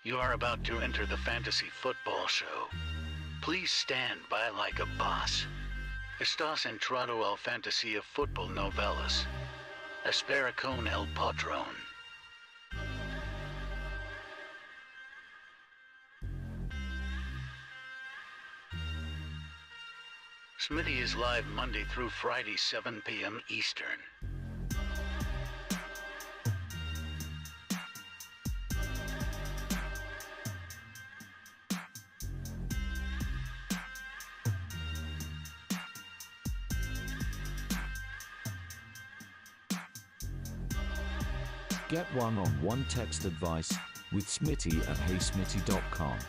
You are about to enter the fantasy football show. Please stand by like a boss. Estás entrado al fantasía fútbol novelas. Espera con el patrón. Smitty is live Monday through Friday, 7 p.m. Eastern. Get one-on-one text advice with Smitty at heysmitty.com.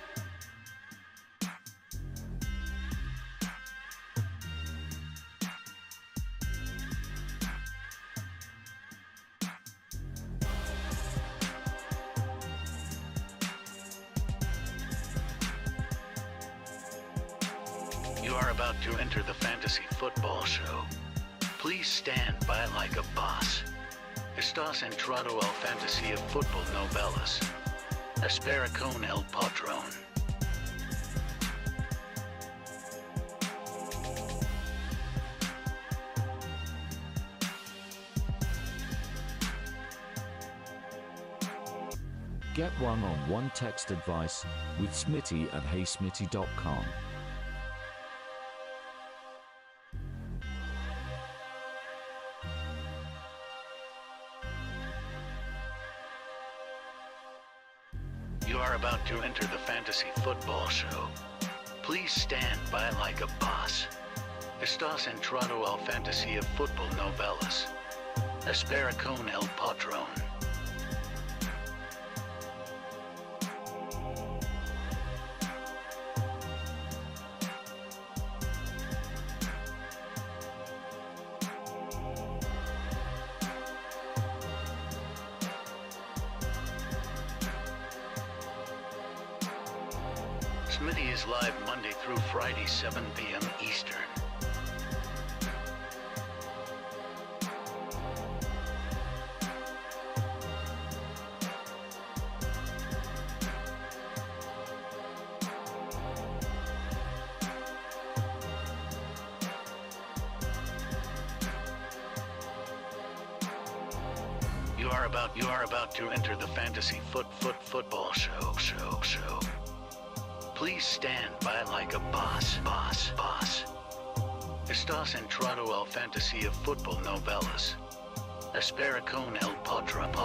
You are about to enter the fantasy football show. Please stand by like a boss. Estás entrado al fantasía fútbol novelas. Espera con el patrón. Get one-on-one text advice with Smitty at heysmitty.com. You are about to enter the fantasy football show. Please stand by like a boss. Estás entrado al fantasía fútbol novelas. Espera con el patrón. Smitty is live Monday through Friday, 7 p.m. Eastern. You are about to enter the fantasy football show. Please stand by like a boss. Estás entrado al fantasía fútbol novelas. Espera con el patrón.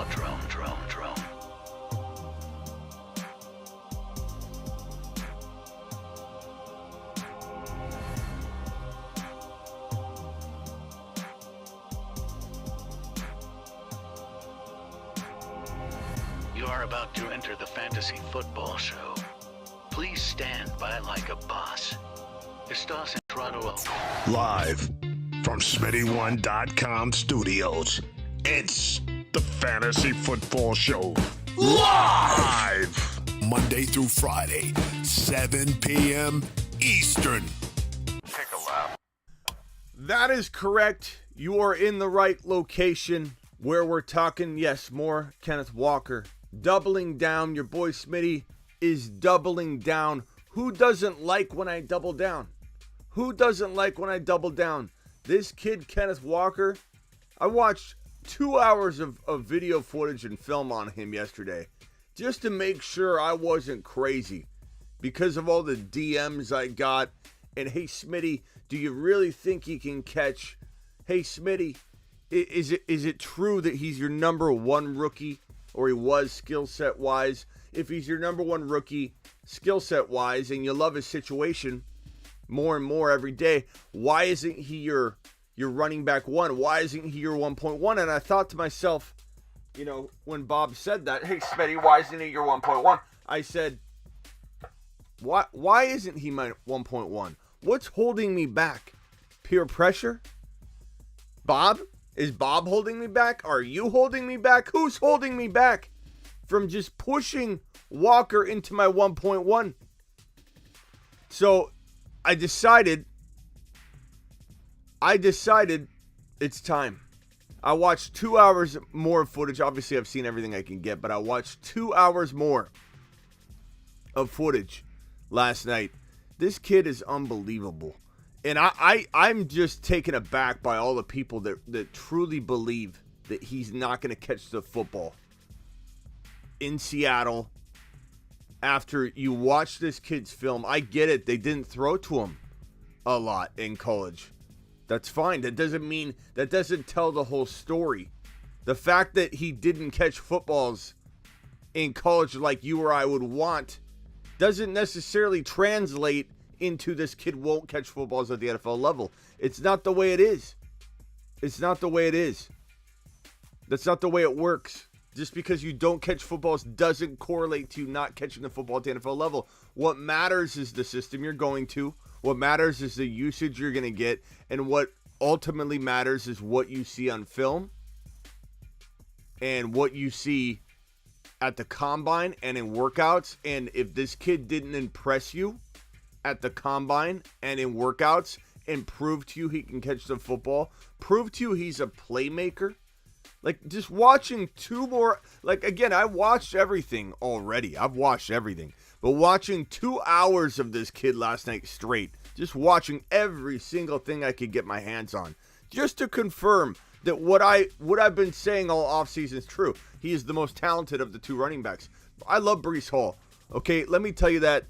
You are about to enter the fantasy football show. Please stand by like a boss. Estás entrado al... Live from SmittyOne.com studios, it's the Fantasy Football Show. Live! Monday through Friday, 7 p.m. Eastern. Take a lap. That is correct. You are in the right location where we're talking, yes, more Kenneth Walker. Doubling down. Your boy Smitty is doubling down. Who doesn't like when I double down? Who doesn't like when I double down? This kid, Kenneth Walker, I watched 2 hours of video footage and film on him yesterday just to make sure I wasn't crazy because of all the DMs I got. And, hey, Smitty, do you really think he can catch? Hey, Smitty, is it true that he's your number one rookie, or he was skill set wise? If he's your number one rookie skill set wise and you love his situation more and more every day, why isn't he your running back one? Why isn't he your 1.1? And I thought to myself, when Bob said that, hey, Smitty, why isn't he your 1.1? I said, why isn't he my 1.1? What's holding me back? Peer pressure? Bob? Is Bob holding me back? Are you holding me back? Who's holding me back from just pushing Walker into my 1.1? So I decided it's time. I watched 2 hours more footage. Obviously, I've seen everything I can get, but I watched 2 hours more of footage last night. This kid is unbelievable. And I'm just taken aback by all the people that truly believe that he's not going to catch the football in Seattle. After you watch this kid's film, I get it. They didn't throw to him a lot in college. That's fine. That doesn't tell the whole story. The fact that he didn't catch footballs in college like you or I would want doesn't necessarily translate into this kid won't catch footballs at the NFL level. It's not the way it is. It's not the way it is. That's not the way it works. Just because you don't catch footballs doesn't correlate to you not catching the football at the NFL level. What matters is the system you're going to. What matters is the usage you're going to get. And what ultimately matters is what you see on film and what you see at the combine and in workouts. And if this kid didn't impress you at the combine and in workouts and prove to you he can catch the football, prove to you he's a playmaker. Like, just watching two more, like, again, I watched everything already. I've watched everything. But watching 2 hours of this kid last night straight, just watching every single thing I could get my hands on, just to confirm that what I've been saying all offseason is true. He is the most talented of the two running backs. I love Breece Hall. Okay, let me tell you that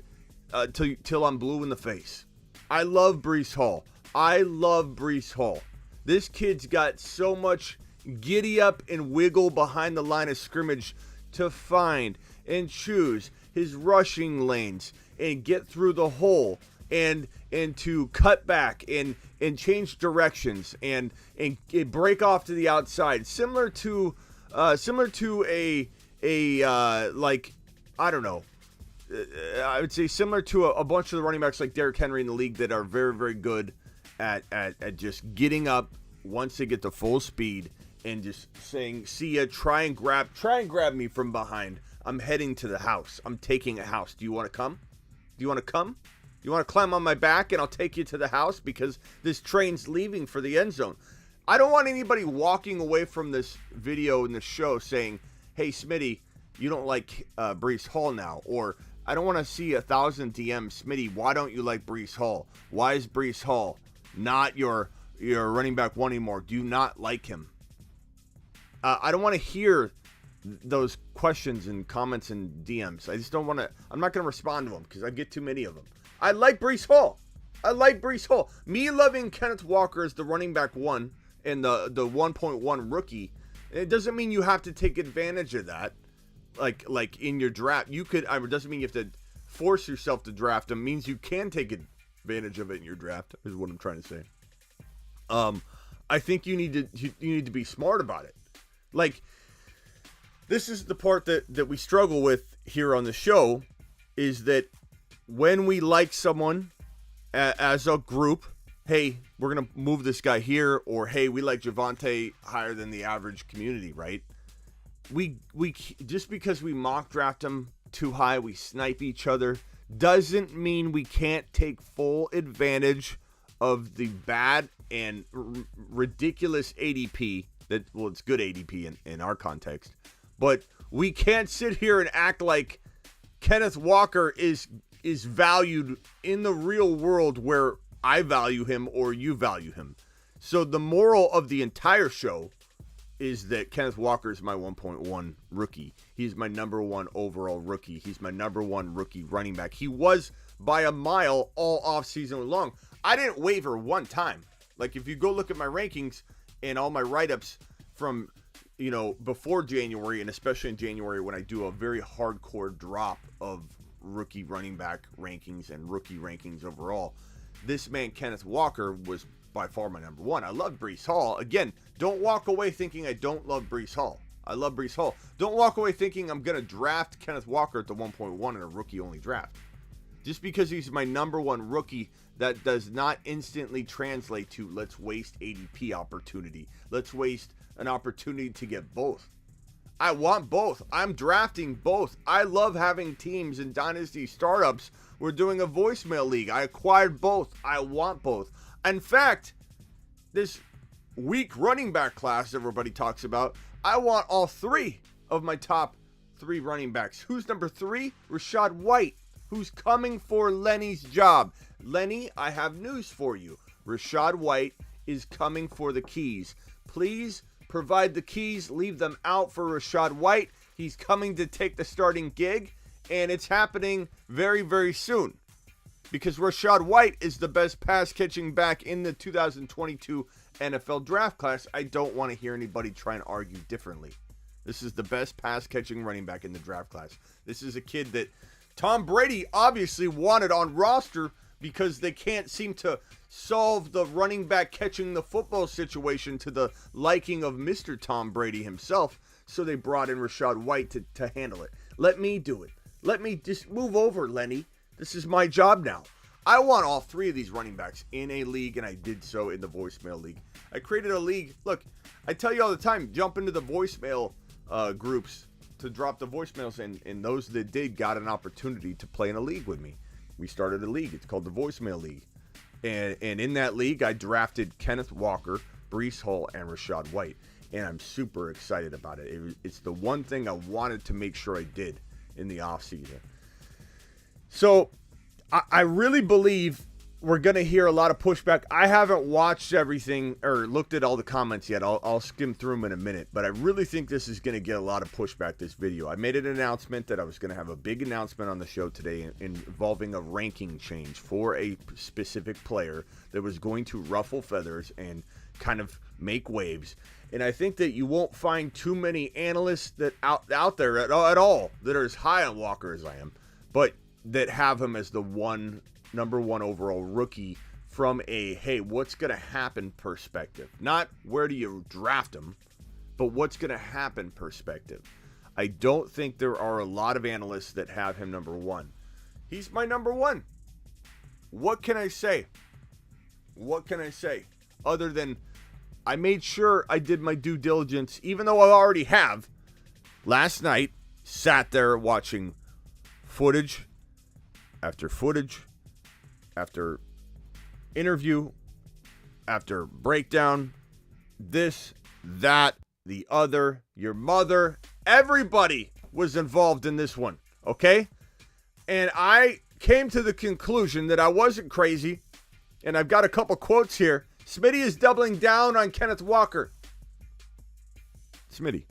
till I'm blue in the face. I love Breece Hall. I love Breece Hall. This kid's got so much giddy up and wiggle behind the line of scrimmage to find and choose his rushing lanes and get through the hole and to cut back and change directions and break off to the outside, similar to a like, I don't know, I would say similar to a bunch of the running backs like Derrick Henry in the league that are very, very good at just getting up once they get to full speed and just saying, see ya, try and grab me from behind. I'm heading to the house. I'm taking a house. Do you want to come? Do you want to come? You want to climb on my back and I'll take you to the house because this train's leaving for the end zone. I don't want anybody walking away from this video and this show saying, hey, Smitty, you don't like Breece Hall now. Or I don't want to see 1,000 DMs. Smitty, why don't you like Breece Hall? Why is Breece Hall not your running back one anymore? Do you not like him? I don't want to hear those questions and comments and DMs. I just don't want to. I'm not going to respond to them because I get too many of them. I like Breece Hall. I like Breece Hall. Me loving Kenneth Walker as the running back one and the 1.1 rookie, it doesn't mean you have to take advantage of that. Like in your draft, you could. It doesn't mean you have to force yourself to draft him. It means you can take advantage of it in your draft. Is what I'm trying to say. I think you need to be smart about it. Like, this is the part that we struggle with here on the show, is that when we like someone as a group, hey, we're going to move this guy here, or hey, we like Javonte higher than the average community, right? We just because we mock draft him too high, we snipe each other, doesn't mean we can't take full advantage of the bad and ridiculous ADP. It's good ADP in our context, but we can't sit here and act like Kenneth Walker is valued in the real world where I value him or you value him. So the moral of the entire show is that Kenneth Walker is my 1.1 rookie. He's my number one overall rookie. He's my number one rookie running back. He was by a mile all offseason long. I didn't waver one time. Like, if you go look at my rankings and all my write-ups from, before January, and especially in January when I do a very hardcore drop of rookie running back rankings and rookie rankings overall, this man, Kenneth Walker, was by far my number one. I love Breece Hall. Again, don't walk away thinking I don't love Breece Hall. I love Breece Hall. Don't walk away thinking I'm going to draft Kenneth Walker at the 1.1 in a rookie-only draft. Just because he's my number one rookie, that does not instantly translate to let's waste ADP opportunity. Let's waste an opportunity to get both. I want both. I'm drafting both. I love having teams in Dynasty startups. We're doing a voicemail league. I acquired both. I want both. In fact, this weak running back class everybody talks about, I want all three of my top three running backs. Who's number 3? Rashad White. who's coming for Lenny's job. Lenny, I have news for you. Rachaad White is coming for the keys. Please provide the keys. Leave them out for Rachaad White. He's coming to take the starting gig, and it's happening very, very soon. Because Rachaad White is the best pass-catching back in the 2022 NFL draft class. I don't want to hear anybody try and argue differently. This is the best pass-catching running back in the draft class. This is a kid that Tom Brady obviously wanted on roster because they can't seem to solve the running back catching the football situation to the liking of Mr. Tom Brady himself. So they brought in Rachaad White to handle it. Let me do it. Let me just move over, Lenny. This is my job now. I want all three of these running backs in a league, and I did so in the voicemail league. I created a league. Look, I tell you all the time, jump into the voicemail groups to drop the voicemails, and those that did got an opportunity to play in a league with me. We started a league. It's called the Voicemail League. And in that league, I drafted Kenneth Walker, Breece Hall, and Rachaad White. And I'm super excited about it. It's the one thing I wanted to make sure I did in the offseason. So I really believe we're going to hear a lot of pushback. I haven't watched everything or looked at all the comments yet. I'll skim through them in a minute. But I really think this is going to get a lot of pushback, this video. I made an announcement that I was going to have a big announcement on the show today involving a ranking change for a specific player that was going to ruffle feathers and kind of make waves. And I think that you won't find too many analysts that out there at all that are as high on Walker as I am, but that have him as the number one overall rookie from a, hey, what's going to happen perspective. Not where do you draft him, but what's going to happen perspective. I don't think there are a lot of analysts that have him number one. He's my number one. What can I say? What can I say? Other than I made sure I did my due diligence, even though I already have. Last night, sat there watching footage after footage, after interview, after breakdown, this, that, the other, your mother, everybody was involved in this one, okay? And I came to the conclusion that I wasn't crazy, and I've got a couple quotes here. Smitty is doubling down on Kenneth Walker. Smitty.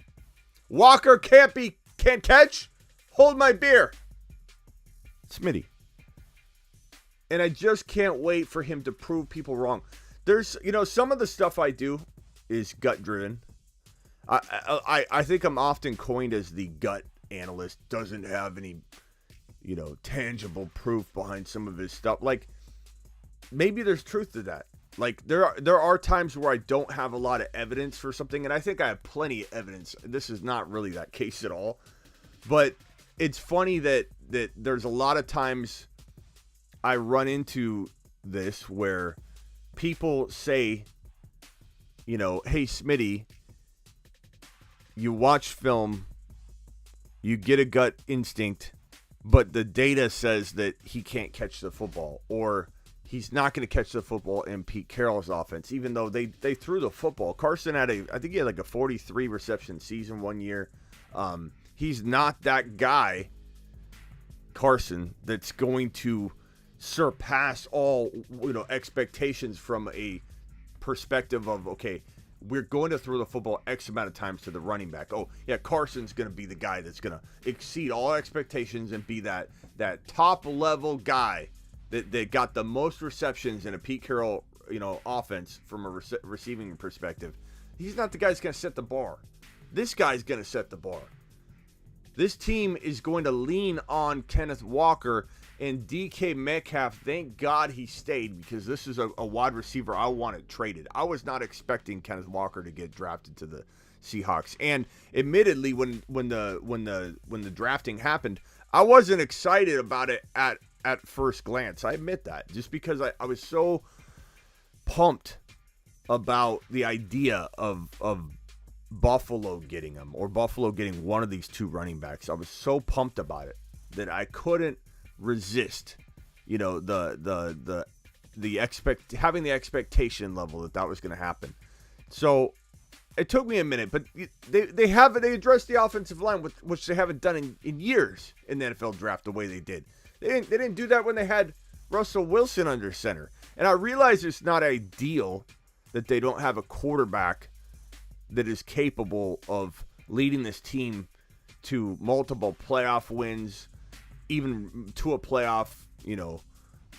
Walker can't catch? Hold my beer. Smitty. And I just can't wait for him to prove people wrong. There's, some of the stuff I do is gut driven. I think I'm often coined as the gut analyst. Doesn't have any, tangible proof behind some of his stuff. Like, maybe there's truth to that. Like, there are times where I don't have a lot of evidence for something, and I think I have plenty of evidence. This is not really that case at all. But it's funny that there's a lot of times I run into this where people say, hey, Smitty, you watch film, you get a gut instinct, but the data says that he can't catch the football, or he's not going to catch the football in Pete Carroll's offense, even though they threw the football. Carson I think he had like a 43 reception season one year. He's not that guy, Carson, that's going to surpass all expectations from a perspective of, okay, we're going to throw the football X amount of times to the running back. Oh, yeah, Carson's going to be the guy that's going to exceed all expectations and be that top-level guy that got the most receptions in a Pete Carroll, offense from a receiving perspective. He's not the guy that's going to set the bar. This guy's going to set the bar. This team is going to lean on Kenneth Walker and DK Metcalf. Thank God he stayed, because this is a wide receiver I wanted traded. I was not expecting Kenneth Walker to get drafted to the Seahawks. And admittedly, when the drafting happened, I wasn't excited about it at first glance. I admit that, just because I was so pumped about the idea of Buffalo getting him, or Buffalo getting one of these two running backs. I was so pumped about it that I couldn't resist, having the expectation level that was going to happen. So it took me a minute, but they addressed the offensive line, which they haven't done in years in the NFL draft the way they did. They didn't do that when they had Russell Wilson under center. And I realize it's not ideal that they don't have a quarterback that is capable of leading this team to multiple playoff wins, even to a playoff,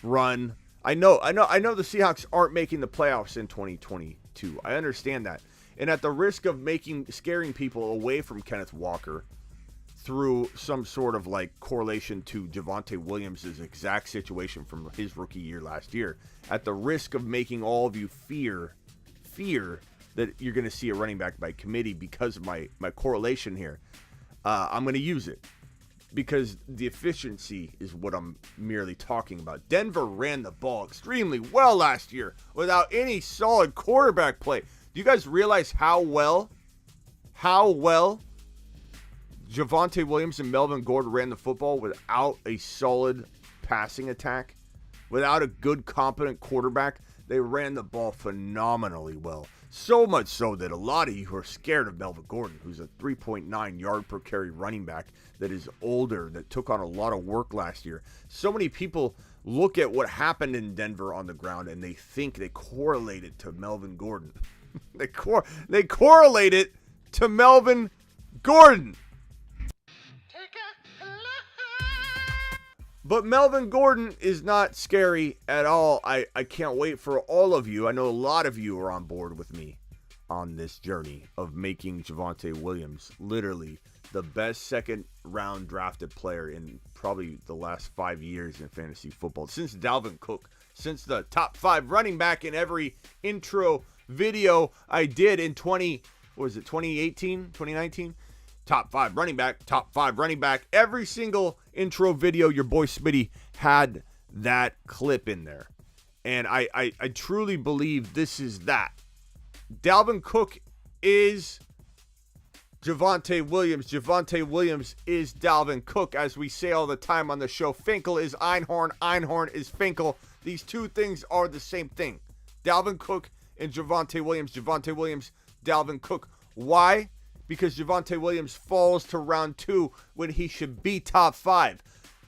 run. I know the Seahawks aren't making the playoffs in 2022. I understand that. And at the risk of scaring people away from Kenneth Walker through some sort of correlation to Javonte Williams' exact situation from his rookie year last year, at the risk of making all of you fear that you're going to see a running back by committee because of my correlation here, I'm going to use it because the efficiency is what I'm merely talking about. Denver ran the ball extremely well last year without any solid quarterback play. Do you guys realize how well Javonte Williams and Melvin Gordon ran the football without a solid passing attack? Without a good, competent quarterback, they ran the ball phenomenally well. So much so that a lot of you are scared of Melvin Gordon, who's a 3.9 yard per carry running back that is older, that took on a lot of work last year. So many people look at what happened in Denver on the ground and they think they correlate it to Melvin Gordon. They correlate it to Melvin Gordon. But Melvin Gordon is not scary at all. I can't wait for all of you. I know a lot of you are on board with me on this journey of making Javonte Williams literally the best second-round drafted player in probably the last 5 years in fantasy football. Since Dalvin Cook, since the top 5 running back in every intro video I did in 2018, 2019? Top 5 running back. Every single intro video, your boy Smitty had that clip in there. And I truly believe this is that. Dalvin Cook is Javonte Williams. Javonte Williams is Dalvin Cook. As we say all the time on the show, Finkel is Einhorn. Einhorn is Finkel. These two things are the same thing. Dalvin Cook and Javonte Williams. Javonte Williams, Dalvin Cook. Why? Because Javonte Williams falls to round 2 when he should be top 5.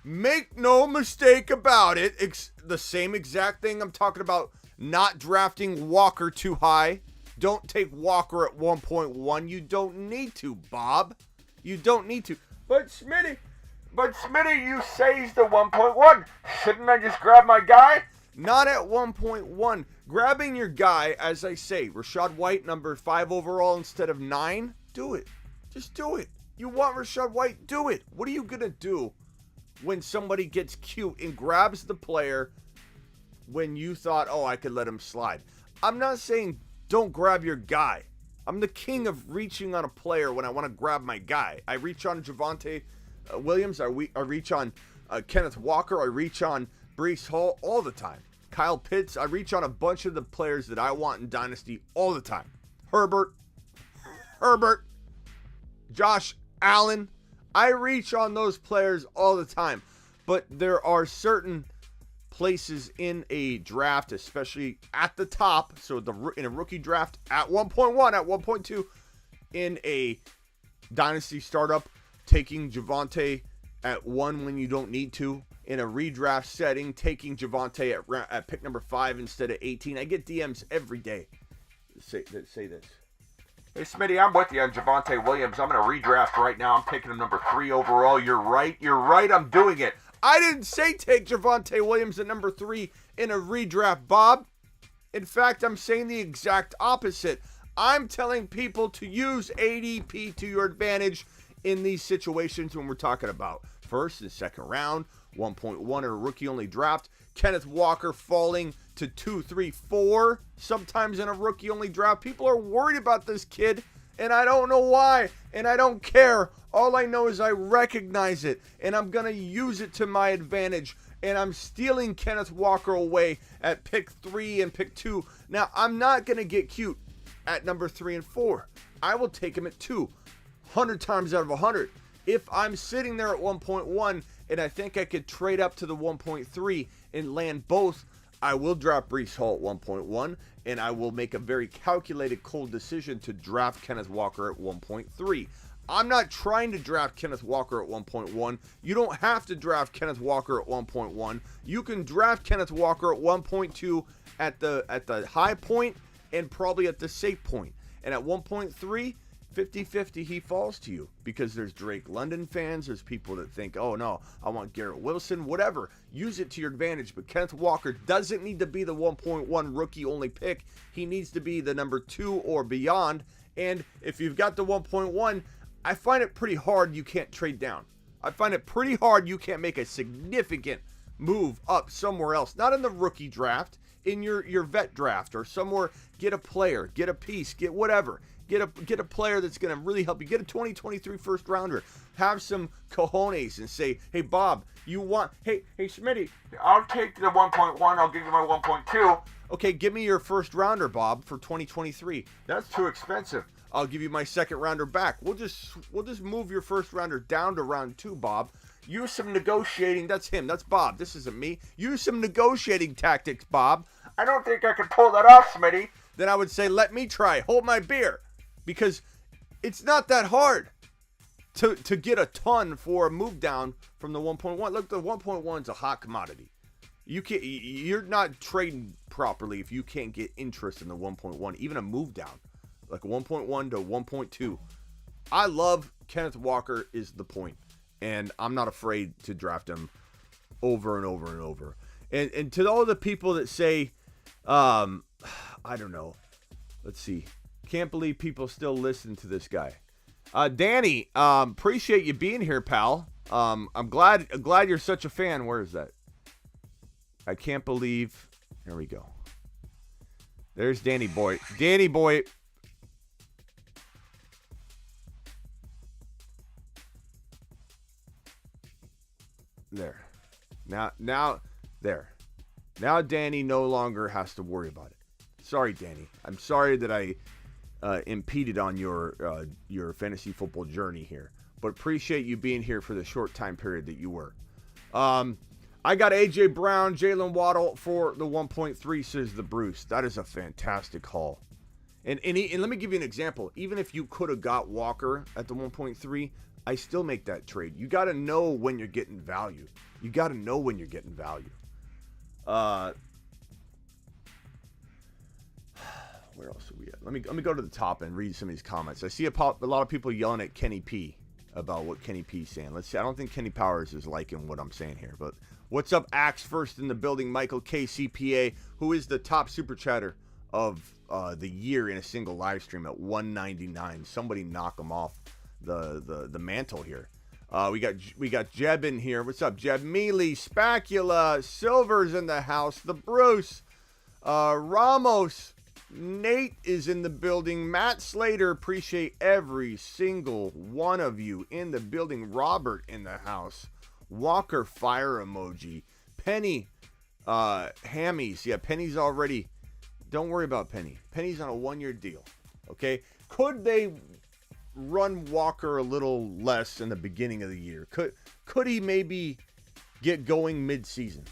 Make no mistake about it. It's the same exact thing I'm talking about not drafting Walker too high. Don't take Walker at 1.1. You don't need to, Bob. You don't need to. But Smitty, you say he's the 1.1. Shouldn't I just grab my guy? Not at 1.1. Grabbing your guy, as I say, Rachaad White, number 5 overall instead of 9. Do it. Just do it. You want Rachaad White? Do it. What are you going to do when somebody gets cute and grabs the player when you thought, I could let him slide? I'm not saying don't grab your guy. I'm the king of reaching on a player when I want to grab my guy. I reach on Javonte Williams. I reach on Kenneth Walker. I reach on Breece Hall all the time. Kyle Pitts. I reach on a bunch of the players that I want in Dynasty all the time. Herbert, Josh Allen. I reach on those players all the time. But there are certain places in a draft, especially at the top, so in a rookie draft at 1.1, at 1.2, in a Dynasty startup, taking Javonte at 1 when you don't need to. In a redraft setting, taking Javonte at pick number 5 instead of 18. I get DMs every day that say this. Hey, Smitty, I'm with you on Javonte Williams. I'm going to redraft right now. I'm taking him number 3 overall. You're right. I'm doing it. I didn't say take Javonte Williams at number 3 in a redraft, Bob. In fact, I'm saying the exact opposite. I'm telling people to use ADP to your advantage in these situations when we're talking about first and second round, 1.1 in a rookie-only draft. Kenneth Walker falling to 2, 3, 4 sometimes in a rookie-only draft. People are worried about this kid, and I don't know why, and I don't care. All I know is I recognize it, and I'm going to use it to my advantage, and I'm stealing Kenneth Walker away at pick 3 and pick 2. Now, I'm not going to get cute at number 3 and 4. I will take him at 2, 100 times out of 100. If I'm sitting there at 1.1 and I think I could trade up to the 1.3 and land both I will draft Breece Hall at 1.1, and I will make a very calculated, cold decision to draft Kenneth Walker at 1.3. I'm not trying to draft Kenneth Walker at 1.1. You don't have to draft Kenneth Walker at 1.1. You can draft Kenneth Walker at 1.2 at the high point and probably at the safe point. And at 1.3, 50-50 he falls to you, because there's Drake London fans, there's people that think, oh no, I want Garrett Wilson, whatever. Use it to your advantage, but Kenneth Walker doesn't need to be the 1.1 rookie only pick. He needs to be the number 2 or beyond. And if you've got the 1.1, I find it pretty hard you can't trade down. I find it pretty hard you can't make a significant move up somewhere else. Not in the rookie draft, in your vet draft, or somewhere. Get a player, get a piece, get whatever. Get a player that's going to really help you. Get a 2023 first rounder. Have some cojones and say, hey, Bob, you want, hey, Smitty, I'll take the 1.1. I'll give you my 1.2. Okay, give me your first rounder, Bob, for 2023. That's too expensive. I'll give you my second rounder back. We'll just move your first rounder down to round 2, Bob. Use some negotiating. That's him. That's Bob. This isn't me. Use some negotiating tactics, Bob. I don't think I can pull that off, Smitty. Then I would say, let me try. Hold my beer. Because it's not that hard to get a ton for a move down from the 1.1. Look, the 1.1 is a hot commodity. You're not trading properly if you can't get interest in the 1.1, even a move down, like a 1.1 to 1.2. I love Kenneth Walker is the point, and I'm not afraid to draft him over and over and over. And to all the people that say, I don't know, let's see. Can't believe people still listen to this guy. Danny, appreciate you being here, pal. I'm glad you're such a fan. Where is that? I can't believe. Here we go. There's Danny boy. Danny boy. There. Now there. Now Danny no longer has to worry about it. Sorry, Danny. I'm sorry that I impeded on your fantasy football journey here, but appreciate you being here for the short time period that you were. I got AJ Brown, Jalen Waddle for the 1.3, says the Bruce. That is a fantastic haul. And let me give you an example. Even if you could have got Walker at the 1.3, I still make that trade. You got to know when you're getting value. Where else are we at? Let me go to the top and read some of these comments. I see a lot of people yelling at Kenny P about what Kenny P's saying. Let's see. I don't think Kenny Powers is liking what I'm saying here. But what's up, Axe first in the building? Michael K. CPA, who is the top super chatter of the year in a single live stream at 199. Somebody knock him off the mantle here. We got Jeb in here. What's up, Jeb? Mealy, Spacula, Silver's in the house. The Bruce, Ramos. Nate is in the building. Matt Slater, appreciate every single one of you in the building. Robert in the house. Walker fire emoji. Penny, Hammies. Yeah, Penny's already. Don't worry about Penny. Penny's on a 1-year deal. Okay. Could they run Walker a little less in the beginning of the year? Could he maybe get going mid-season?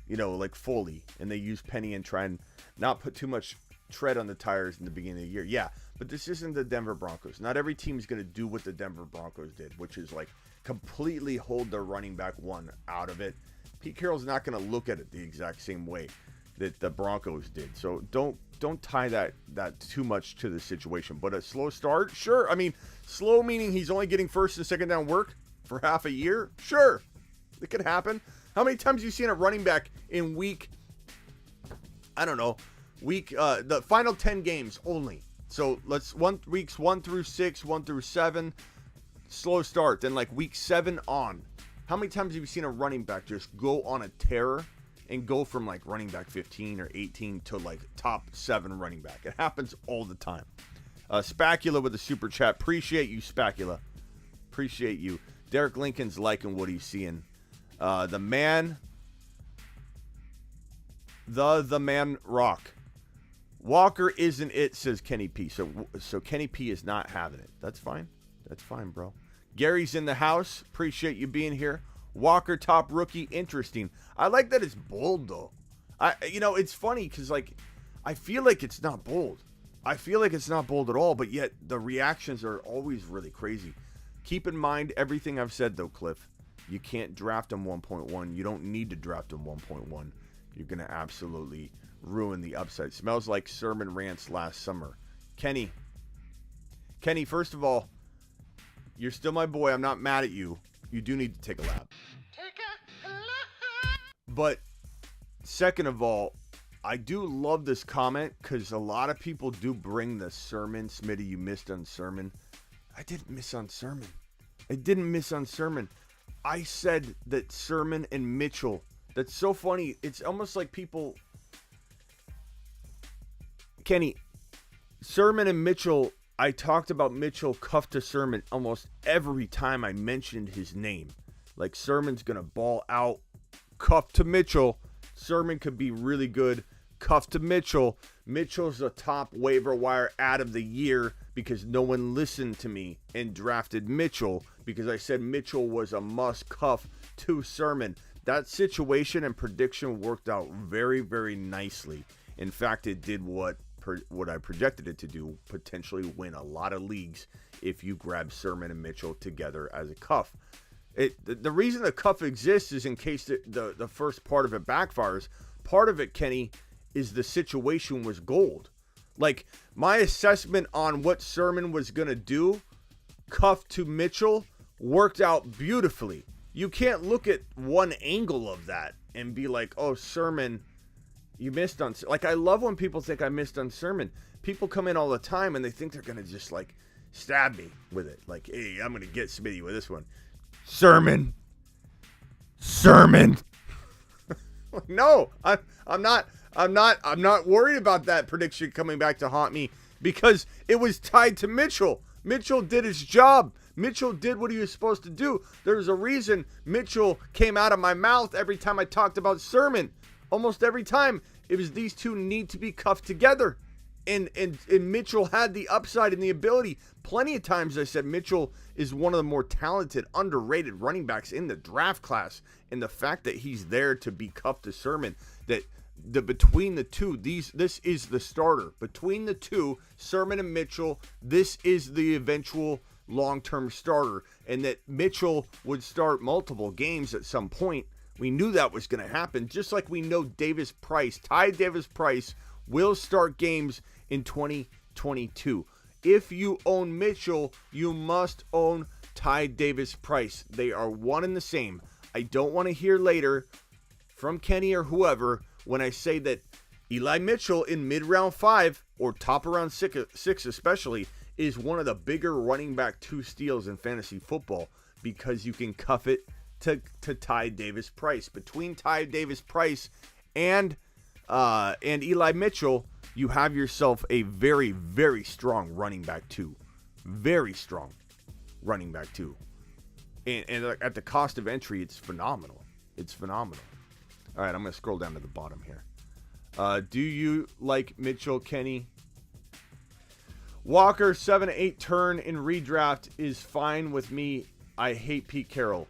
Like fully, and they use Penny and try and not put too much tread on the tires in the beginning of the year. Yeah, but this isn't the Denver Broncos. Not every team is going to do what the Denver Broncos did, which is like completely hold their running back one out of it. Pete Carroll's not going to look at it the exact same way that the Broncos did. So don't tie that too much to the situation. But a slow start, sure. I mean, slow meaning he's only getting first and second down work for half a year. Sure, it could happen. How many times have you seen a running back in week? I don't know. The final 10 games only. So weeks 1 through 6, 1 through 7, slow start. Then like week 7 on. How many times have you seen a running back just go on a tear and go from like running back 15 or 18 to like top 7 running back? It happens all the time. Spacula with the super chat. Appreciate you, Spacula. Appreciate you. Derek Lincoln's liking what he's seeing. The man rock. Walker isn't it, says Kenny P. So Kenny P is not having it. That's fine. That's fine, bro. Gary's in the house. Appreciate you being here. Walker top rookie. Interesting. I like that it's bold, though. It's funny because, like, I feel like it's not bold. I feel like it's not bold at all, but yet the reactions are always really crazy. Keep in mind everything I've said, though, Cliff. You can't draft him 1.1. You don't need to draft him 1.1. You're going to absolutely ruin the upside. Smells like sermon rants last summer. Kenny, first of all, you're still my boy. I'm not mad at you. You do need to take a lap. But second of all, I do love this comment because a lot of people do bring the sermon. Smitty, you missed on sermon. I didn't miss on sermon. I said that Sermon and Mitchell. That's so funny. It's almost like people. Kenny, Sermon and Mitchell. I talked about Mitchell cuffed to Sermon almost every time I mentioned his name. Like, Sermon's going to ball out, cuffed to Mitchell. Sermon could be really good, cuffed to Mitchell. Mitchell's the top waiver wire ad of the year because no one listened to me and drafted Mitchell because I said Mitchell was a must cuff to Sermon. That situation and prediction worked out very, very nicely. In fact, it did what I projected it to do, potentially win a lot of leagues if you grab Sermon and Mitchell together as a cuff. The reason the cuff exists is in case the first part of it backfires. Part of it, Kenny, is the situation was gold. Like, my assessment on what Sermon was going to do, cuff to Mitchell, worked out beautifully. You can't look at one angle of that and be like, oh, Sermon, you missed on... Like, I love when people think I missed on Sermon. People come in all the time and they think they're going to just, like, stab me with it. Like, hey, I'm going to get Smitty with this one. Sermon. No, I'm not worried about that prediction coming back to haunt me because it was tied to Mitchell. Mitchell did his job. Mitchell did what he was supposed to do. There's a reason Mitchell came out of my mouth every time I talked about Sermon. Almost every time it was these two need to be cuffed together. And Mitchell had the upside and the ability. Plenty of times I said Mitchell is one of the more talented, underrated running backs in the draft class. And the fact that he's there to be cuffed to Sermon, that between the two, this is the starter. Between the two, Sermon and Mitchell, this is the eventual long-term starter. And that Mitchell would start multiple games at some point. We knew that was going to happen. Just like we know Ty Davis Price will start games in 2022. If you own Mitchell, you must own Ty Davis Price. They are one and the same. I don't want to hear later from Kenny or whoever when I say that Eli Mitchell in mid-round 5 or top of round 6 especially is one of the bigger running back 2 steals in fantasy football because you can cuff it to Ty Davis Price. Between Ty Davis Price and Eli Mitchell, you have yourself a very, very strong running back 2. Very strong running back 2. And at the cost of entry, it's phenomenal. It's phenomenal. All right, I'm going to scroll down to the bottom here. Do you like Mitchell, Kenny? Walker, 7-8 turn in redraft is fine with me. I hate Pete Carroll.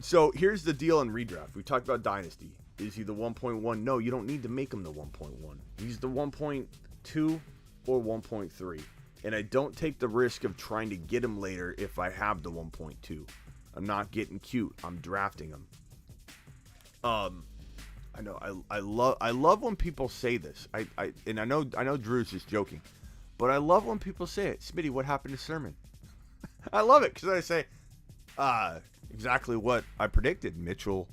So here's the deal in redraft. We talked about Dynasty. Is he the 1.1? No, you don't need to make him the 1.1. He's the 1.2 or 1.3. And I don't take the risk of trying to get him later if I have the 1.2. I'm not getting cute. I'm drafting him. I know I love when people say this. I know Drew's just joking, but I love when people say it. Smitty, what happened to Sermon? I love it because I say exactly what I predicted. Mitchell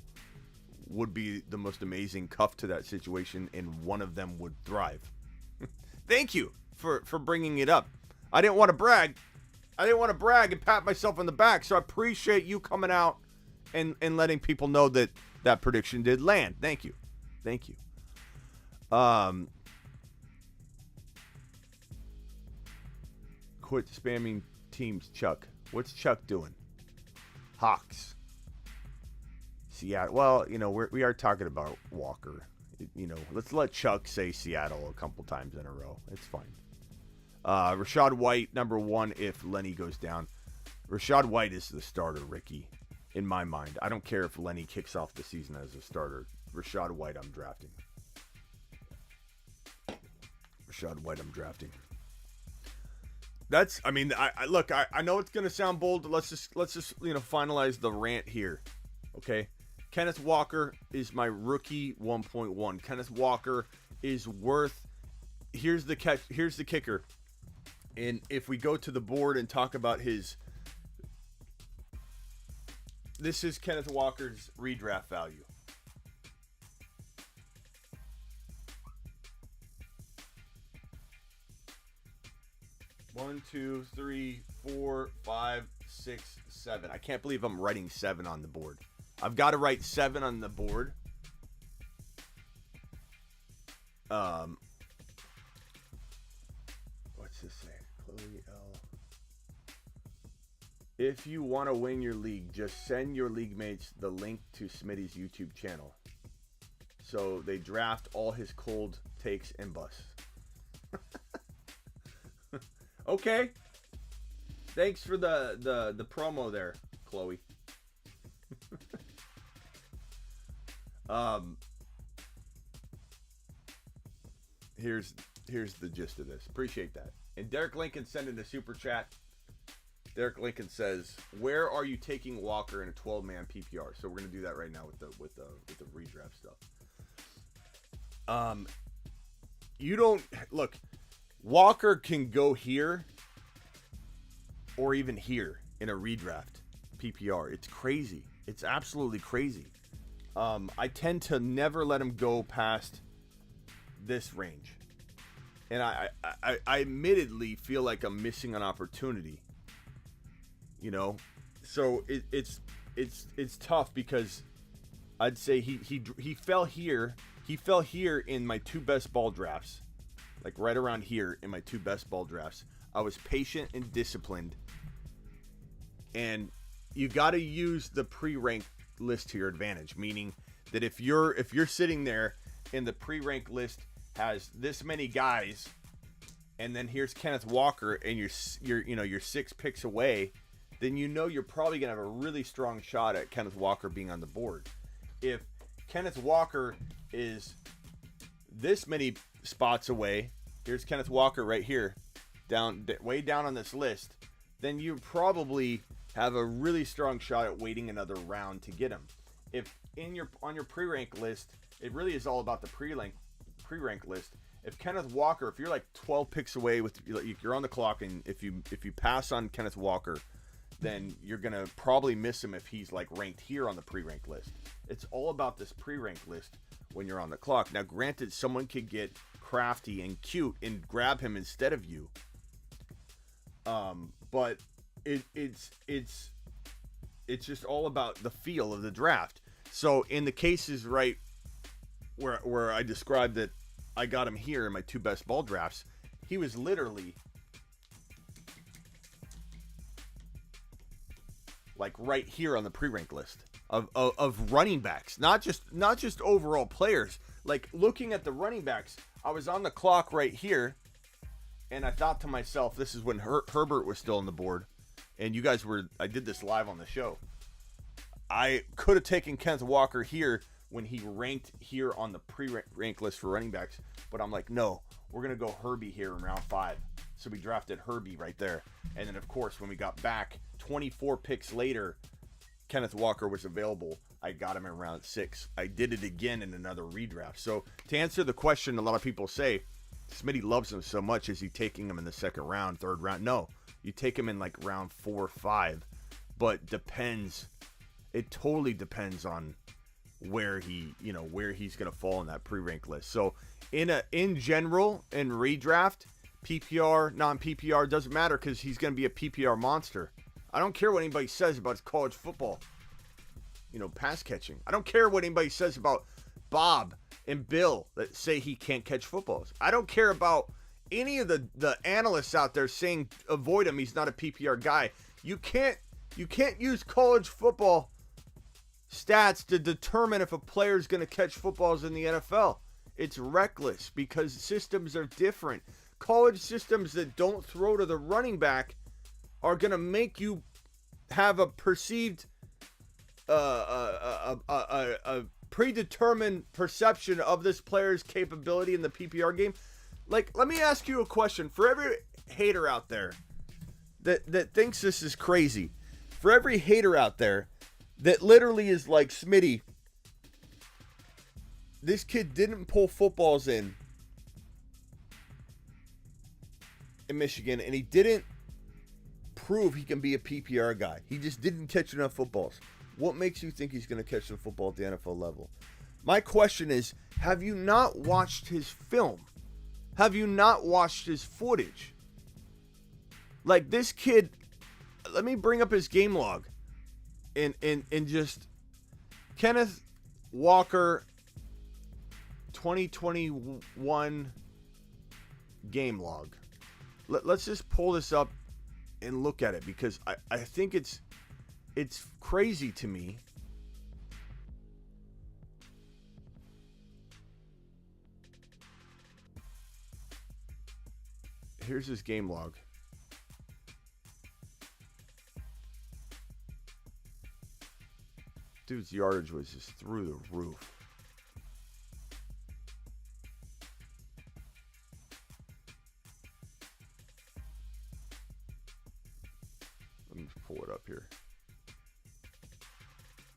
would be the most amazing cuff to that situation, and one of them would thrive. Thank you for bringing it up. I didn't want to brag. And pat myself on the back. So I appreciate you coming out and letting people know that prediction did land. Thank you. Quit spamming teams, Chuck. What's Chuck doing? Hawks. Seattle. Well, we are talking about Walker. Let's let Chuck say Seattle a couple times in a row. It's fine. Rashad White, number 1 if Lenny goes down. Rashad White is the starter, Ricky, in my mind. I don't care if Lenny kicks off the season as a starter. Rashad White I'm drafting. That's, I mean, I look, I know it's going to sound bold. Let's just, finalize the rant here. Okay. Kenneth Walker is my rookie 1.1. Kenneth Walker is worth, here's the kicker. And if we go to the board and talk about this is Kenneth Walker's redraft value. One, two, three, 4, 5, 6, 7. I can't believe I'm writing 7 on the board. I've got to write 7 on the board. What's this say? Chloe L. If you want to win your league, just send your league mates the link to Smitty's YouTube channel. So they draft all his cold takes and busts. Okay. Thanks for the promo there, Chloe. Here's the gist of this. Appreciate that. And Derek Lincoln sent in a super chat. Derek Lincoln says, "Where are you taking Walker in a 12-man PPR?" So we're gonna do that right now with the redraft stuff. You don't look. Walker can go here or even here in a redraft PPR. It's crazy. It's absolutely crazy. I tend to never let him go past this range. And I admittedly feel like I'm missing an opportunity. You know? So it's tough because I'd say he fell here. He fell here in my 2 best ball drafts. Like right around here in my 2 best ball drafts. I was patient and disciplined. And you got to use the pre-ranked list to your advantage, meaning that if you're sitting there and the pre-ranked list has this many guys, and then here's Kenneth Walker and you're 6 picks away, then you're probably going to have a really strong shot at Kenneth Walker being on the board. If Kenneth Walker is this many spots away, here's Kenneth Walker right here, way down on this list, then you probably have a really strong shot at waiting another round to get him. If on your pre-rank list, it really is all about the pre-rank list. If Kenneth Walker, if you're like 12 picks away you're on the clock, and if you pass on Kenneth Walker, then you're gonna probably miss him if he's like ranked here on the pre-rank list. It's all about this pre-rank list when you're on the clock. Now, granted, someone could get crafty and cute and grab him instead of you. But it's just all about the feel of the draft. So in the cases right where I described that I got him here in my 2 best ball drafts, he was literally like right here on the pre-rank list of running backs, not just overall players. Like looking at the running backs, I was on the clock right here, and I thought to myself, this is when Herbert was still on the board, and you guys I did this live on the show. I could have taken Kenneth Walker here when he ranked here on the pre-rank list for running backs, but I'm like, no, we're going to go Herbie here in round 5. So we drafted Herbie right there. And then, of course, when we got back 24 picks later, Kenneth Walker was available. I got him in round 6. I did it again in another redraft. So to answer the question, a lot of people say, Smitty loves him so much. Is he taking him in the 2nd round, 3rd round? No, you take him in like round 4 or 5. But depends. It totally depends on where he's going to fall in that pre-rank list. So in general, in redraft, PPR, non-PPR, doesn't matter because he's going to be a PPR monster. I don't care what anybody says about college football, pass catching. I don't care what anybody says about Bob and Bill that say he can't catch footballs. I don't care about any of the analysts out there saying avoid him, he's not a PPR guy. You can't use college football stats to determine if a player is going to catch footballs in the NFL. It's reckless because systems are different. College systems that don't throw to the running back are going to make you have a perceived predetermined perception of this player's capability in the PPR game. Like, let me ask you a question. For every hater out there that thinks this is crazy, for every hater out there that literally is like, Smitty, this kid didn't pull footballs in Michigan, and he didn't prove he can be a PPR guy. He just didn't catch enough footballs. What makes you think he's going to catch the football at the NFL level? My question is, have you not watched his film? Have you not watched his footage? Like, this kid, let me bring up his game log and just Kenneth Walker 2021 game log. Let's just pull this up and look at it, because I think it's crazy to me. Here's his game log. Dude's yardage was just through the roof. Let me pull it up here.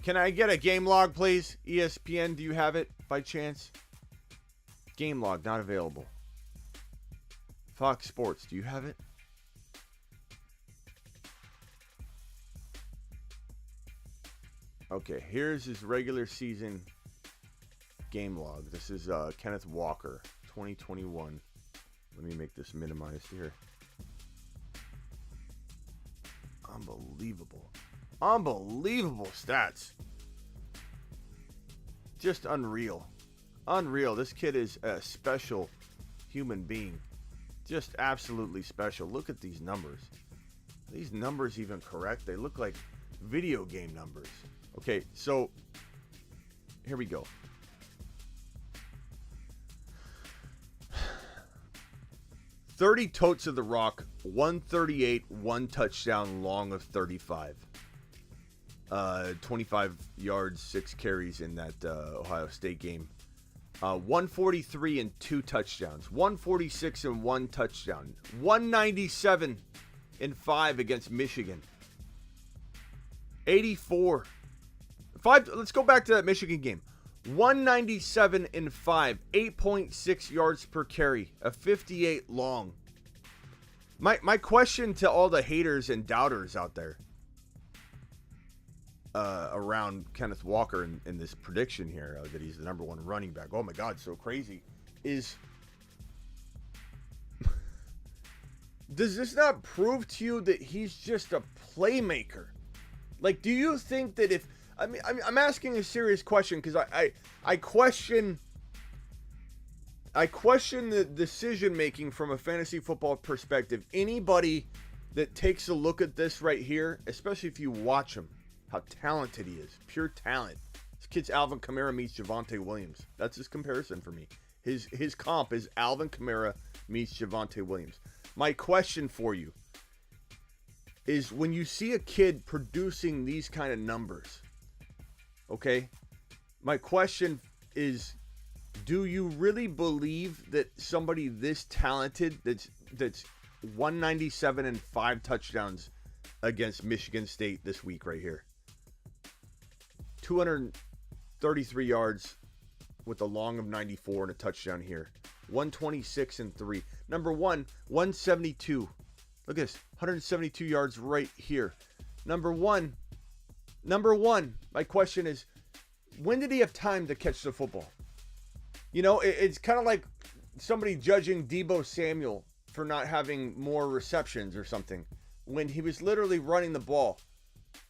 Can I get a game log, please? ESPN, do you have it by chance? Game log not available. Fox Sports, do you have it? Okay, here's his regular season game log. This is Kenneth Walker, 2021. Let me make this minimized here. Unbelievable. Unbelievable stats. Just unreal. Unreal. This kid is a special human being. Just absolutely special. Look at these numbers. Are these numbers even correct? They look like video game numbers. Okay, so here we go. "30 totes of the rock, 138, 1 touchdown, long of 35. 25 yards, 6 carries in that Ohio State game. 143 and 2 touchdowns. 146 and 1 touchdown. 197 and 5 against Michigan. 84. 5. Let's go back to that Michigan game. 197 and 5. 8.6 yards per carry. A 58 long. My question to all the haters and doubters out there around Kenneth Walker in this prediction here that he's the number 1 running back. Oh my God, so crazy. Is does this not prove to you that he's just a playmaker? Like, do you think that if I'm asking a serious question, because I question the decision making from a fantasy football perspective. Anybody that takes a look at this right here, especially if you watch him, how talented he is, pure talent. This kid's Alvin Kamara meets Javonte Williams. That's his comparison for me. His comp is Alvin Kamara meets Javonte Williams. My question for you is, when you see a kid producing these kind of numbers, okay, my question is, do you really believe that somebody this talented, that's 197 and 5 touchdowns against Michigan State this week right here, 233 yards with a long of 94 and a touchdown here, 126 and 3. Number 1, 172. Look at this, 172 yards right here. Number one, my question is, when did he have time to catch the football? You know, it's kind of like somebody judging Deebo Samuel for not having more receptions or something, when he was literally running the ball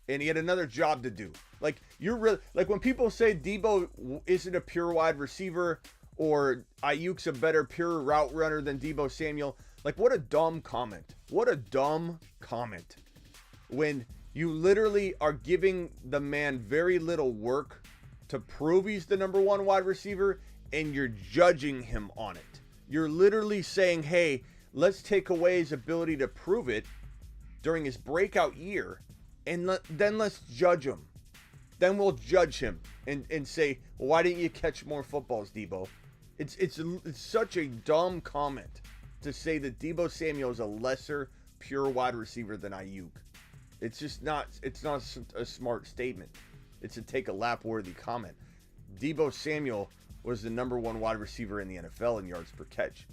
and he had another job to do. Like, you're really, like, when people say Deebo isn't a pure wide receiver or Ayuk's a better pure route runner than Deebo Samuel, like, what a dumb comment. What a dumb comment. When you literally are giving the man very little work to prove he's the number 1 wide receiver, and you're judging him on it. You're literally saying, hey, let's take away his ability to prove it during his breakout year, and then let's judge him. then we'll judge him and say, well, why didn't you catch more footballs, Debo? It's such a dumb comment to say that Debo Samuel is a lesser pure wide receiver than Ayuk. It's just not. It's not a smart statement. It's a take a lap worthy comment. Debo Samuel was the number one wide receiver in the NFL in yards per catch.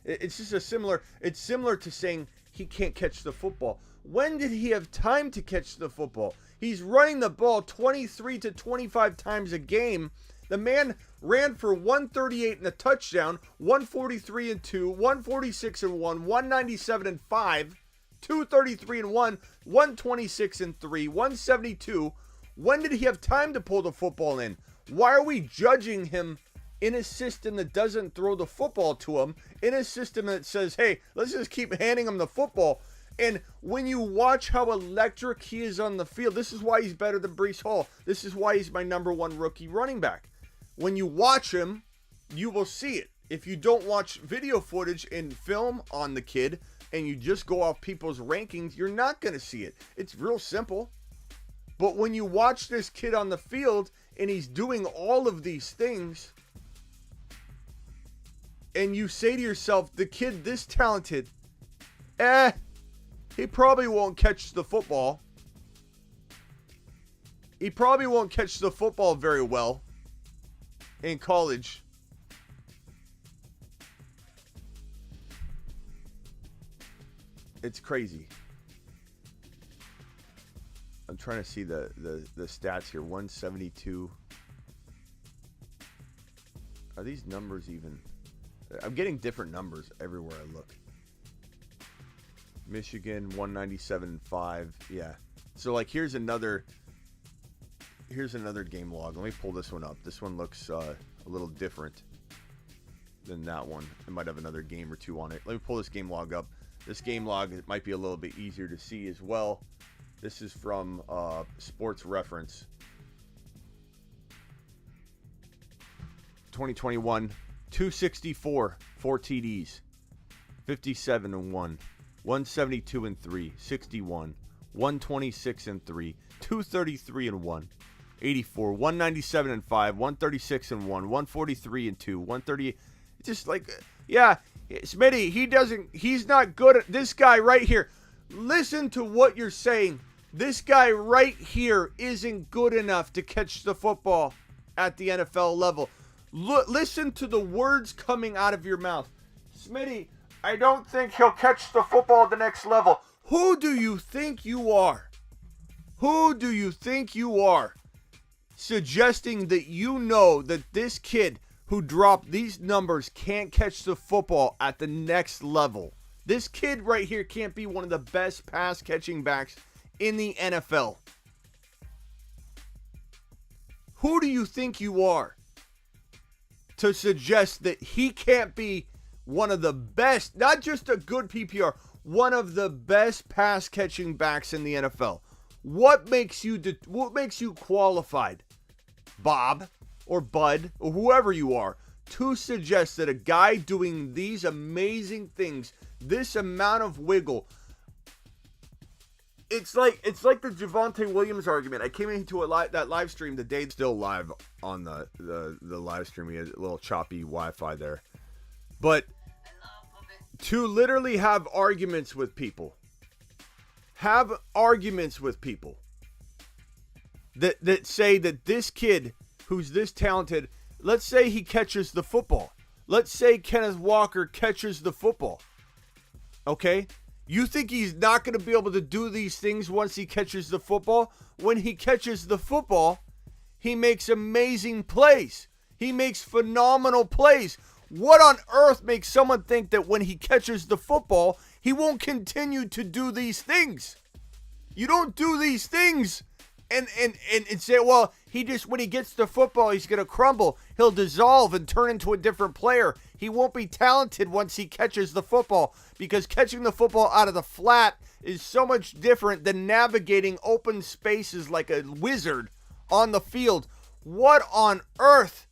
It's just it's similar to saying he can't catch the football. When did he have time to catch the football? He's running the ball 23 to 25 times a game. The man ran for 138 and a touchdown, 143 and 2, 146 and 1, 197 and 5, 233 and 1, 126 and 3, 172. When did he have time to pull the football in? Why are we judging him in a system that doesn't throw the football to him, in a system that says, hey, let's just keep handing him the football? And when you watch how electric he is on the field, this is why he's better than Breece Hall. This is why he's my number one rookie running back. When you watch him, you will see it. If you don't watch video footage and film on the kid and you just go off people's rankings, you're not going to see it. It's real simple. But when you watch this kid on the field and he's doing all of these things, and you say to yourself, the kid this talented, he probably won't catch the football. He probably won't catch the football very well in college. It's crazy. I'm trying to see the stats here. 172. Are these numbers even? I'm getting different numbers everywhere I look. Michigan 197.5. Yeah. So like here's another game log. Let me pull this one up. This one looks a little different than that one. It might have another game or two on it. Let me pull this game log up. This game log, it might be a little bit easier to see as well. This is from Sports Reference. 2021, 264, 4 TDs, 57 and 1, 172 and 3, 61, 126 and 3, 233 and 1, 84, 197 and 5, 136 and 1, 143 and 2, 138. Just like, yeah, Smitty, he's not good at this guy right here. Listen to what you're saying. This guy right here isn't good enough to catch the football at the NFL level. Listen to the words coming out of your mouth. Smitty, I don't think he'll catch the football at the next level. Who do you think you are? Who do you think you are? Suggesting that you know that this kid who dropped these numbers can't catch the football at the next level. This kid right here can't be one of the best pass catching backs in the NFL. Who do you think you are to suggest that he can't be one of the best, not just a good PPR, one of the best pass catching backs in the NFL? What makes you qualified, Bob or Bud or whoever you are, to suggest that a guy doing these amazing things, this amount of wiggle? It's like the Javonte Williams argument. I came into that live stream the day, still live on the live stream. We had a little choppy Wi-Fi there, but to literally have arguments with people, that say that this kid who's this talented, let's say he catches the football. Let's say Kenneth Walker catches the football. Okay? You think he's not going to be able to do these things once he catches the football? When he catches the football, he makes amazing plays. He makes phenomenal plays. What on earth makes someone think that when he catches the football, he won't continue to do these things? You don't do these things and say, well, when he gets the football, he's going to crumble. He'll dissolve and turn into a different player. He won't be talented once he catches the football, because catching the football out of the flat is so much different than navigating open spaces like a wizard on the field. What on earth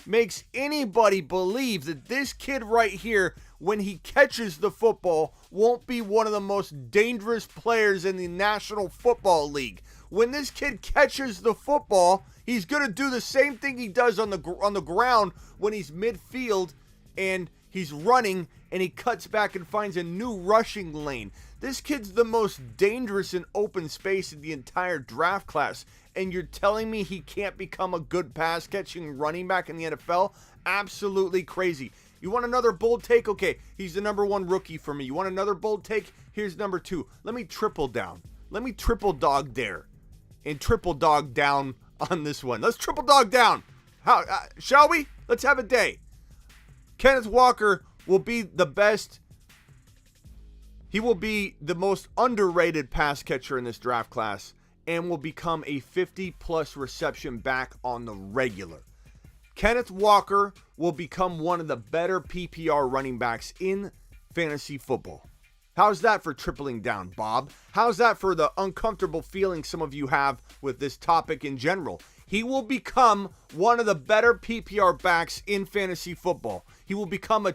makes anybody believe that this kid right here, when he catches the football, won't be one of the most dangerous players in the National Football League? when this kid catches the football, he's going to do the same thing he does on the ground when he's midfield and he's running and he cuts back and finds a new rushing lane. This kid's the most dangerous in open space in the entire draft class. And you're telling me he can't become a good pass-catching running back in the NFL? Absolutely crazy. You want another bold take? Okay, he's the number 1 rookie for me. You want another bold take? Here's number 2. Let me triple down. Let me triple dog dare and triple dog down on this one. Let's triple dog down. How shall we? Let's have a day. Kenneth Walker will be the best. He will be the most underrated pass catcher in this draft class and will become a 50-plus reception back on the regular. Kenneth Walker will become one of the better PPR running backs in fantasy football. How's that for tripling down, Bob? How's that for the uncomfortable feeling some of you have with this topic in general? He will become one of the better PPR backs in fantasy football. He will become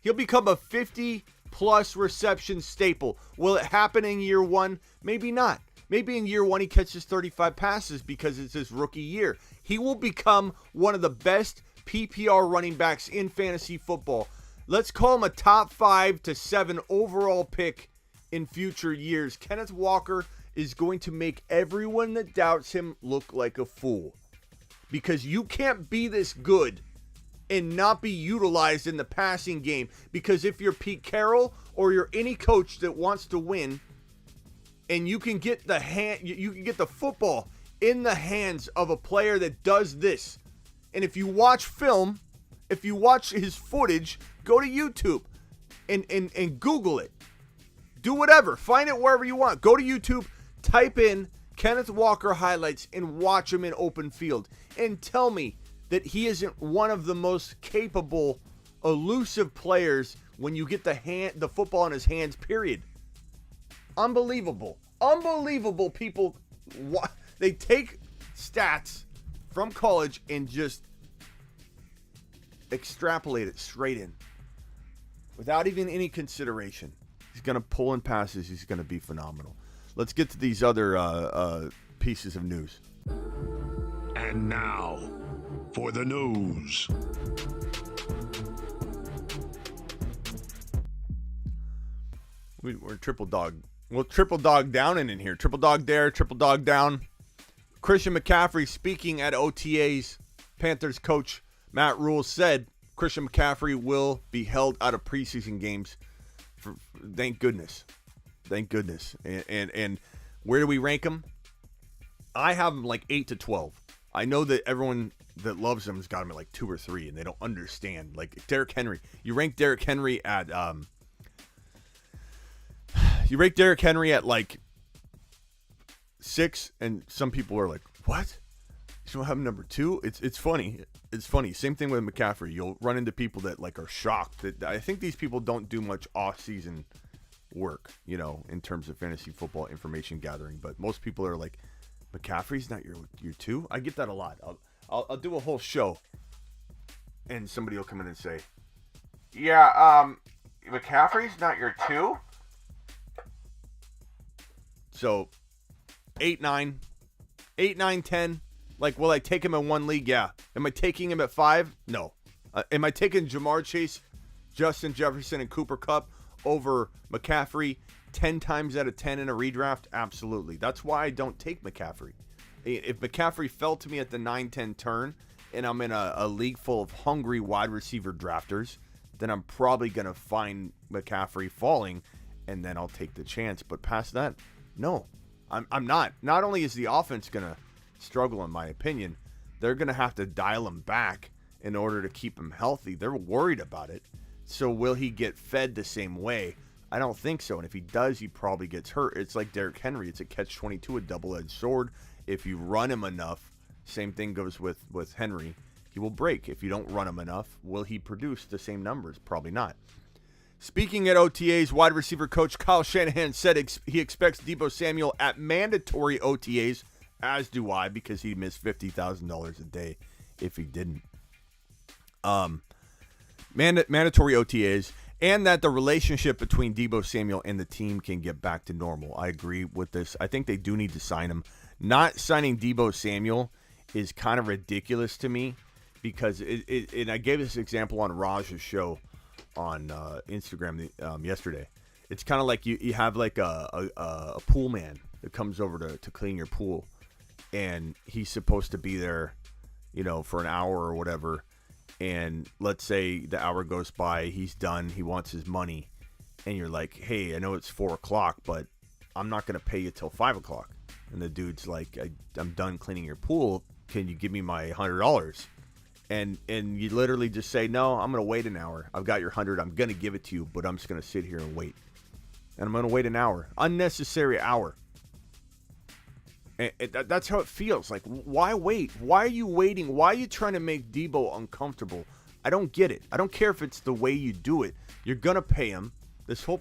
he'll become a 50-plus reception staple. Will it happen in year 1? Maybe not. Maybe in year 1 he catches 35 passes because it's his rookie year. He will become one of the best PPR running backs in fantasy football. Let's call him a top 5 to 7 overall pick in future years. Kenneth Walker is going to make everyone that doubts him look like a fool. Because you can't be this good and not be utilized in the passing game. Because if you're Pete Carroll or you're any coach that wants to win, and you can get you can get the football in the hands of a player that does this. And if you watch film, if you watch his footage, go to YouTube and Google it. Do whatever. Find it wherever you want. Go to YouTube, type in Kenneth Walker highlights and watch him in open field. And tell me that he isn't one of the most capable, elusive players when you get the football in his hands, period. Unbelievable. Unbelievable people. They take stats from college and just extrapolate it straight in without even any consideration. He's going to pull in passes. He's going to be phenomenal. Let's get to these other pieces of news. And now for the news. We're triple dog. We'll triple dog down in here. Triple dog dare, triple dog down. Christian McCaffrey speaking at OTAs. Panthers coach Matt Rule said Christian McCaffrey will be held out of preseason games. Thank goodness. Thank goodness. And where do we rank him? I have him like 8 to 12. I know that everyone that loves him has got him at like 2 or 3, and they don't understand. Like Derrick Henry. You rank Derrick Henry at like 6, and some people are like, what? You don't have him number 2? It's funny. It's funny. Same thing with McCaffrey. You'll run into people that like are shocked. That I think these people don't do much off-season work, in terms of fantasy football information gathering. But most people are like, McCaffrey's not your 2? I get that a lot. I'll do a whole show, and somebody will come in and say, yeah, McCaffrey's not your 2? So, 8, 9, 10. Like, will I take him in one league? Yeah. Am I taking him at 5? No. Am I taking Jamar Chase, Justin Jefferson, and Cooper Kupp over McCaffrey 10 times out of 10 in a redraft? Absolutely. That's why I don't take McCaffrey. If McCaffrey fell to me at the 9-10 turn, and I'm in a league full of hungry wide receiver drafters, then I'm probably going to find McCaffrey falling, and then I'll take the chance. But past that, no, I'm not. Not only is the offense going to struggle, in my opinion, they're going to have to dial him back in order to keep him healthy. They're worried about it. So will he get fed the same way? I don't think so. And if he does, he probably gets hurt. It's like Derrick Henry. It's a catch-22, a double-edged sword. If you run him enough, same thing goes with Henry. He will break. If you don't run him enough, will he produce the same numbers? Probably not. Speaking at OTAs, wide receiver coach Kyle Shanahan said he expects Deebo Samuel at mandatory OTAs, as do I, because he missed $50,000 a day if he didn't. Mandatory OTAs, And that the relationship between Deebo Samuel and the team can get back to normal. I agree with this. I think they do need to sign him. Not signing Deebo Samuel is kind of ridiculous to me because and I gave this example on Raj's show on Instagram yesterday. It's kind of like you have like a pool man that comes over to clean your pool, and he's supposed to be there, for an hour or whatever. And let's say the hour goes by, he's done, he wants his money, and you're like, hey, I know it's 4:00, but I'm not going to pay you till 5:00. And the dude's like, I'm done cleaning your pool. Can you give me my $100? And you literally just say, no, I'm going to wait an hour. I've got your 100. I'm going to give it to you, but I'm just going to sit here and wait. And I'm going to wait an hour. Unnecessary hour. And that's how it feels. Like, why wait? Why are you waiting? Why are you trying to make Deebo uncomfortable? I don't get it. I don't care if it's the way you do it. You're going to pay him. This whole